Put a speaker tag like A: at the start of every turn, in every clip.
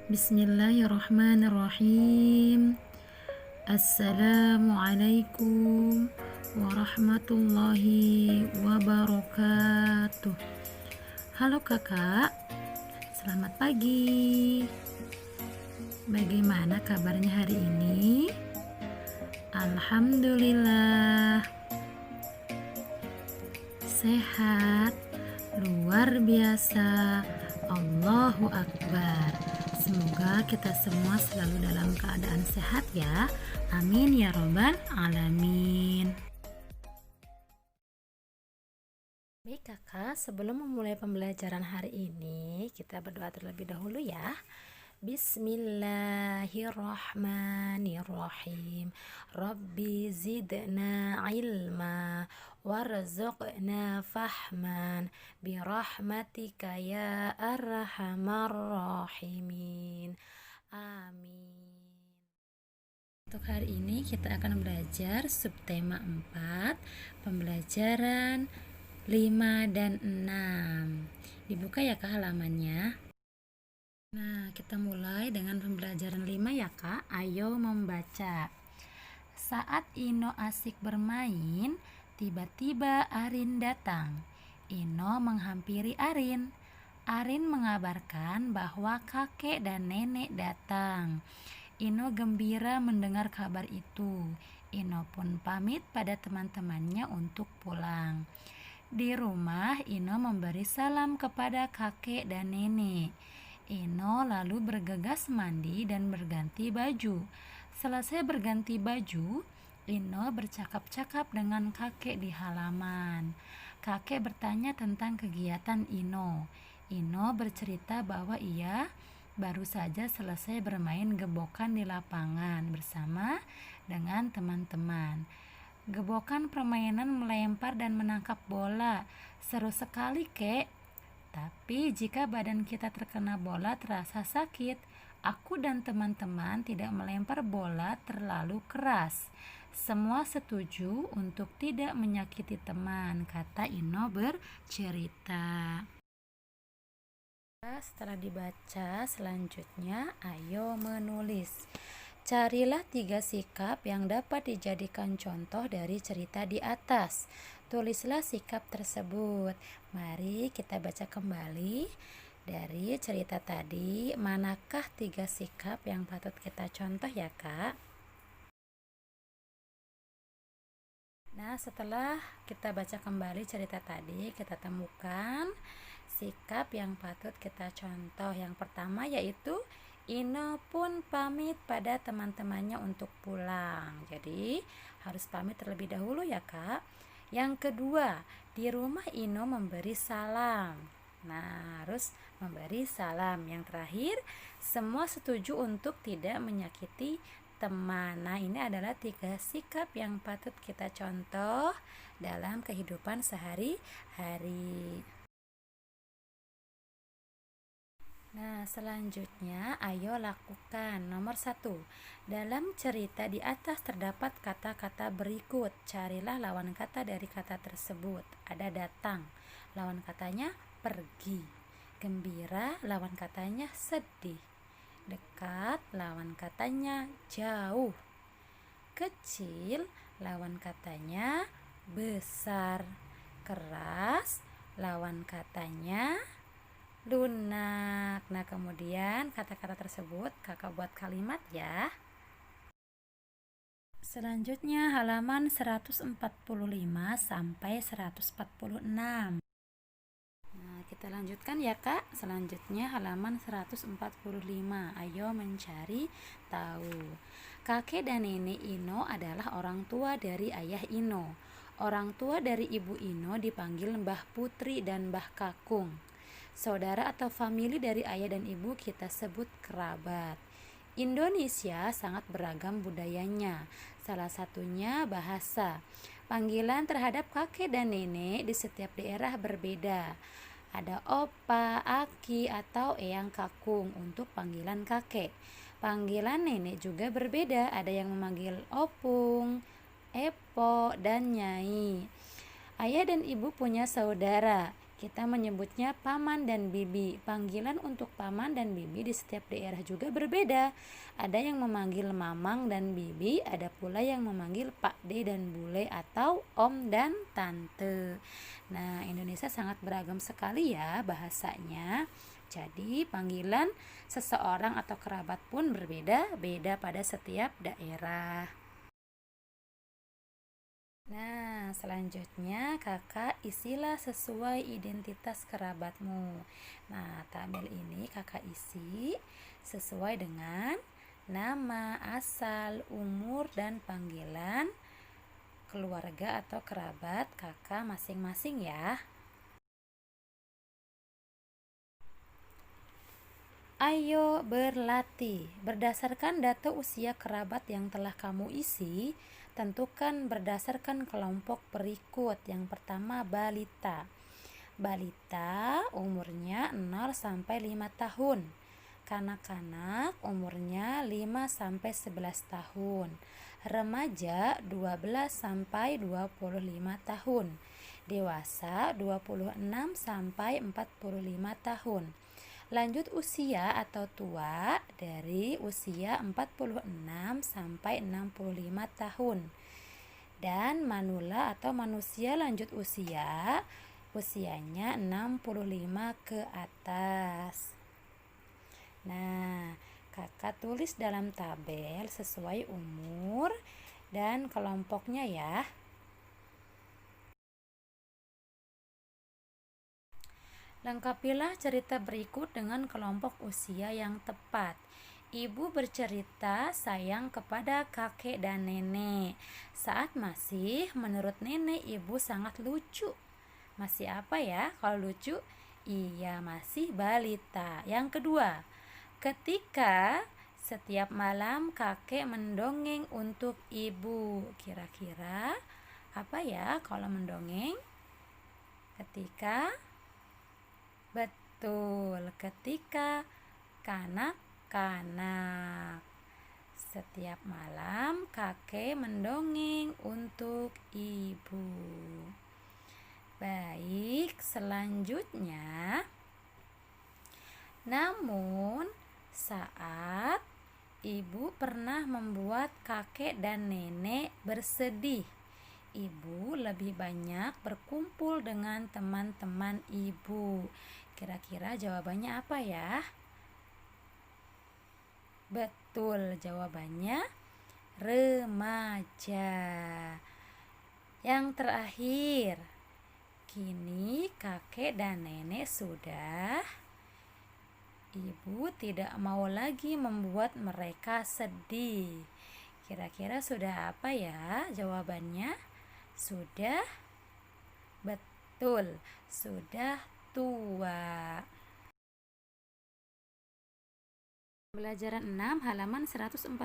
A: Bismillahirrahmanirrahim. Assalamualaikum warahmatullahi wabarakatuh. Halo kakak, selamat pagi. Bagaimana kabarnya hari ini? Alhamdulillah sehat, luar biasa. Allahu Akbar. Semoga kita semua selalu dalam keadaan sehat ya. Amin ya robbal alamin. Baik kakak, sebelum memulai pembelajaran hari ini, kita berdoa terlebih dahulu ya. Bismillahirrahmanirrahim. Rabbi zidna ilma warzuqna fahman birahmatika ya arhamar rahimin. Amin. Untuk hari ini kita akan belajar subtema 4, pembelajaran 5 dan 6. Dibuka ya kak halamannya. Nah, kita mulai dengan pembelajaran 5 ya kak. Ayo membaca. Saat Ino asik bermain, tiba-tiba Arin datang. Ino menghampiri Arin. Arin mengabarkan bahwa kakek dan nenek datang. Ino gembira mendengar kabar itu. Ino pun pamit pada teman-temannya untuk pulang. Di rumah, Ino memberi salam kepada kakek dan nenek. Ino lalu bergegas mandi dan berganti baju. Selesai berganti baju, Ino bercakap-cakap dengan kakek di halaman. Kakek bertanya tentang kegiatan Ino. Ino bercerita bahwa ia baru saja selesai bermain gebokan di lapangan bersama dengan teman-teman. Gebokan permainan melempar dan menangkap bola. Seru sekali, kek. Tapi jika badan kita terkena bola terasa sakit. Aku dan teman-teman tidak melempar bola terlalu keras. Semua setuju untuk tidak menyakiti teman, kata Ino bercerita. Setelah dibaca, selanjutnya ayo menulis. Carilah 3 sikap yang dapat dijadikan contoh dari cerita di atas. Tulislah sikap tersebut. Mari kita baca kembali dari cerita tadi. Manakah 3 sikap yang patut kita contoh ya kak? Nah, setelah kita baca kembali cerita tadi, kita temukan sikap yang patut kita contoh. Yang pertama yaitu Ino pun pamit pada teman-temannya untuk pulang. Jadi harus pamit terlebih dahulu ya kak. Yang kedua, di rumah Ino memberi salam. Nah, harus memberi salam. Yang terakhir, semua setuju untuk tidak menyakiti teman. Nah, ini adalah 3 sikap yang patut kita contoh dalam kehidupan sehari-hari. Nah, selanjutnya ayo lakukan. Nomor 1. Dalam cerita di atas terdapat kata-kata berikut. Carilah lawan kata dari kata tersebut. Ada datang, lawan katanya pergi. Gembira, lawan katanya sedih. Dekat, lawan katanya jauh. Kecil, lawan katanya besar. Keras, lawan katanya lunak. Nah, kemudian kata-kata tersebut kakak buat kalimat ya. Selanjutnya halaman 145 sampai 146. Nah, kita lanjutkan ya kak. Selanjutnya halaman 145. Ayo mencari tahu. Kakek dan nenek Ino adalah orang tua dari ayah Ino. Orang tua dari ibu Ino dipanggil Mbah Putri dan Mbah Kakung. Saudara atau famili dari ayah dan ibu kita sebut kerabat. Indonesia sangat beragam budayanya. Salah satunya bahasa. Panggilan terhadap kakek dan nenek di setiap daerah berbeda. Ada opa, aki, atau eyang kakung untuk panggilan kakek. Panggilan nenek juga berbeda. Ada yang memanggil opung, epo, dan nyai. Ayah dan ibu punya saudara. Kita menyebutnya paman dan bibi. Panggilan untuk paman dan bibi di setiap daerah juga berbeda. Ada yang memanggil mamang dan bibi, ada pula yang memanggil pak de dan bule atau om dan tante. Nah, Indonesia sangat beragam sekali ya bahasanya. Jadi, panggilan seseorang atau kerabat pun berbeda-beda pada setiap daerah. Nah, selanjutnya kakak isilah sesuai identitas kerabatmu. Nah, tabel ini kakak isi sesuai dengan nama, asal, umur, dan panggilan keluarga atau kerabat kakak masing-masing ya. Ayo berlatih. Berdasarkan data usia kerabat yang telah kamu isi, tentukan berdasarkan kelompok berikut. Yang pertama, balita. Balita umurnya 0 sampai 5 tahun. Kanak-kanak umurnya 5 sampai 11 tahun. Remaja 12 sampai 25 tahun. Dewasa 26 sampai 45 tahun. Lanjut usia atau tua dari usia 46 sampai 65 tahun. Dan manula atau manusia lanjut usia, usianya 65 ke atas. Nah, kakak tulis dalam tabel sesuai umur dan kelompoknya ya. Lengkapilah cerita berikut dengan kelompok usia yang tepat. Ibu bercerita sayang kepada kakek dan nenek. Saat masih, menurut nenek, ibu sangat lucu. Masih apa ya kalau lucu? Iya, masih balita. Yang kedua, ketika setiap malam kakek mendongeng untuk ibu. Kira-kira apa ya kalau mendongeng? Ketika Betul, ketika kanak-kanak. Setiap malam kakek mendongeng untuk ibu. Baik, selanjutnya. Namun, saat ibu pernah membuat kakek dan nenek bersedih, ibu lebih banyak berkumpul dengan teman-teman ibu. Kira-kira jawabannya apa ya? Betul, jawabannya remaja. Yang terakhir, kini kakek dan nenek sudah. Ibu tidak mau lagi membuat mereka sedih. Kira-kira sudah apa ya jawabannya? Sudah? Betul, sudah tua. Pelajaran 6 halaman 147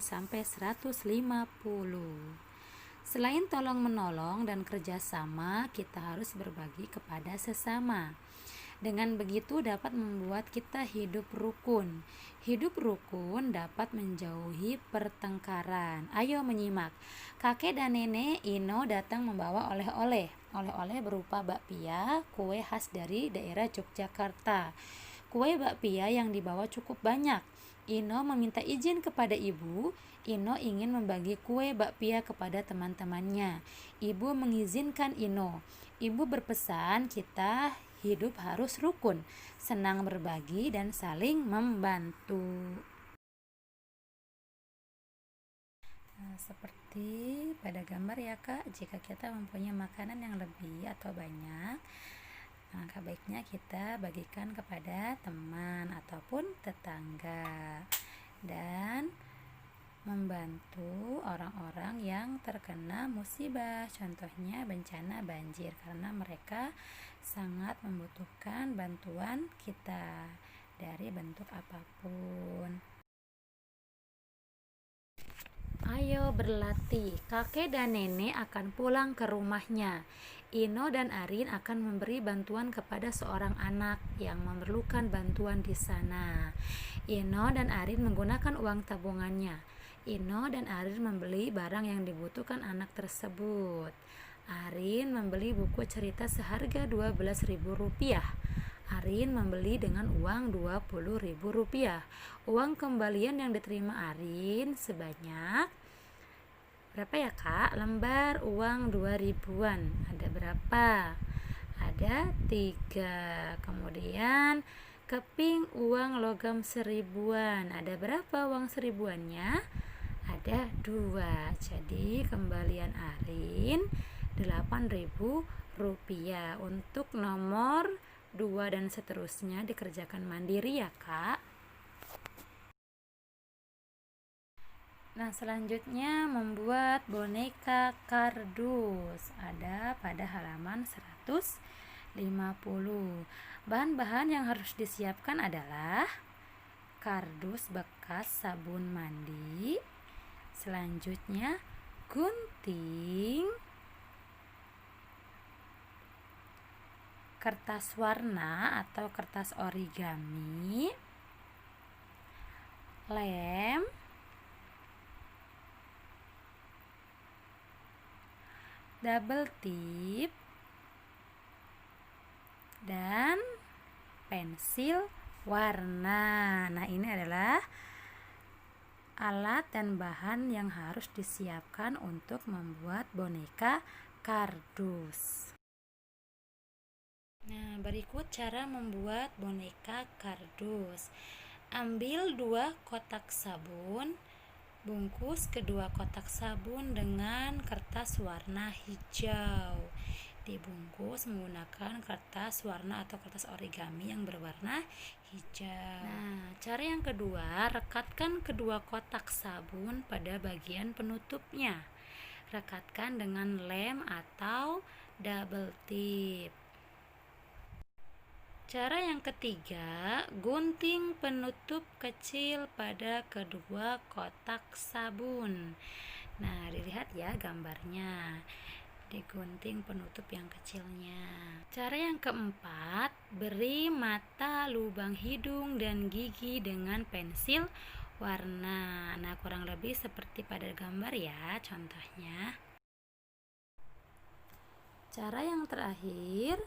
A: sampai 150. Selain tolong menolong dan kerjasama, kita harus berbagi kepada sesama. Dengan begitu dapat membuat kita hidup rukun. Hidup rukun dapat menjauhi pertengkaran. Ayo menyimak. Kakek dan nenek Ino datang membawa oleh-oleh. Oleh-oleh berupa bakpia, kue khas dari daerah Yogyakarta. Kue bakpia yang dibawa cukup banyak. Ino meminta izin kepada ibu. Ino ingin membagi kue bakpia kepada teman-temannya. Ibu mengizinkan Ino. Ibu berpesan kita hidup harus rukun, senang berbagi dan saling membantu. Nah, seperti pada gambar ya kak, jika kita mempunyai makanan yang lebih atau banyak, maka baiknya kita bagikan kepada teman ataupun tetangga dan membantu orang-orang yang terkena musibah, contohnya bencana banjir, karena mereka sangat membutuhkan bantuan kita dari bentuk apapun. Ayo berlatih. Kakek dan nenek akan pulang ke rumahnya. Ino dan Arin akan memberi bantuan kepada seorang anak yang memerlukan bantuan di sana. Ino dan Arin menggunakan uang tabungannya. Ino dan Arin membeli barang yang dibutuhkan anak tersebut. Arin membeli buku cerita seharga Rp12.000. Arin membeli dengan uang Rp20.000. Uang kembalian yang diterima Arin sebanyak berapa ya Kak? Lembar uang 2000-an. Ada berapa? Ada 3. Kemudian keping uang logam 1000-an. Ada berapa uang 1000-annya? Ada 2. Jadi kembalian Arin Rp8.000. Untuk nomor 2 dan seterusnya dikerjakan mandiri ya Kak. Nah, selanjutnya membuat boneka kardus. Ada pada halaman 150. Bahan-bahan yang harus disiapkan adalah kardus bekas sabun mandi. Selanjutnya gunting, kertas warna atau kertas origami, lem, double tip, dan pensil warna. Nah, ini adalah alat dan bahan yang harus disiapkan untuk membuat boneka kardus. Nah, berikut cara membuat boneka kardus. Ambil 2 kotak sabun, bungkus kedua kotak sabun dengan kertas warna hijau. Dibungkus menggunakan kertas warna atau kertas origami yang berwarna hijau. Nah, cara yang kedua, rekatkan kedua kotak sabun pada bagian penutupnya. Rekatkan dengan lem atau double tip. Cara yang ketiga, gunting penutup kecil pada kedua kotak sabun. Nah, dilihat ya gambarnya. Digunting penutup yang kecilnya. Cara yang keempat, beri mata, lubang hidung, dan gigi dengan pensil warna. Nah, kurang lebih seperti pada gambar ya contohnya. Cara yang terakhir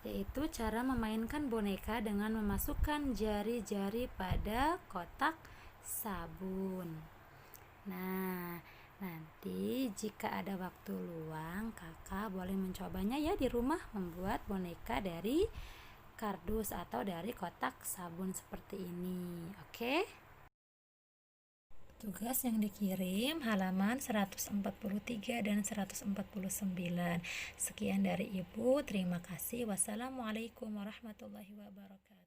A: yaitu cara memainkan boneka dengan memasukkan jari-jari pada kotak sabun. Nah, nanti jika ada waktu luang, kakak boleh mencobanya ya di rumah, membuat boneka dari kardus atau dari kotak sabun seperti ini. Oke? Tugas yang dikirim halaman 143 dan 149. Sekian dari Ibu, terima kasih. Wassalamualaikum warahmatullahi wabarakatuh.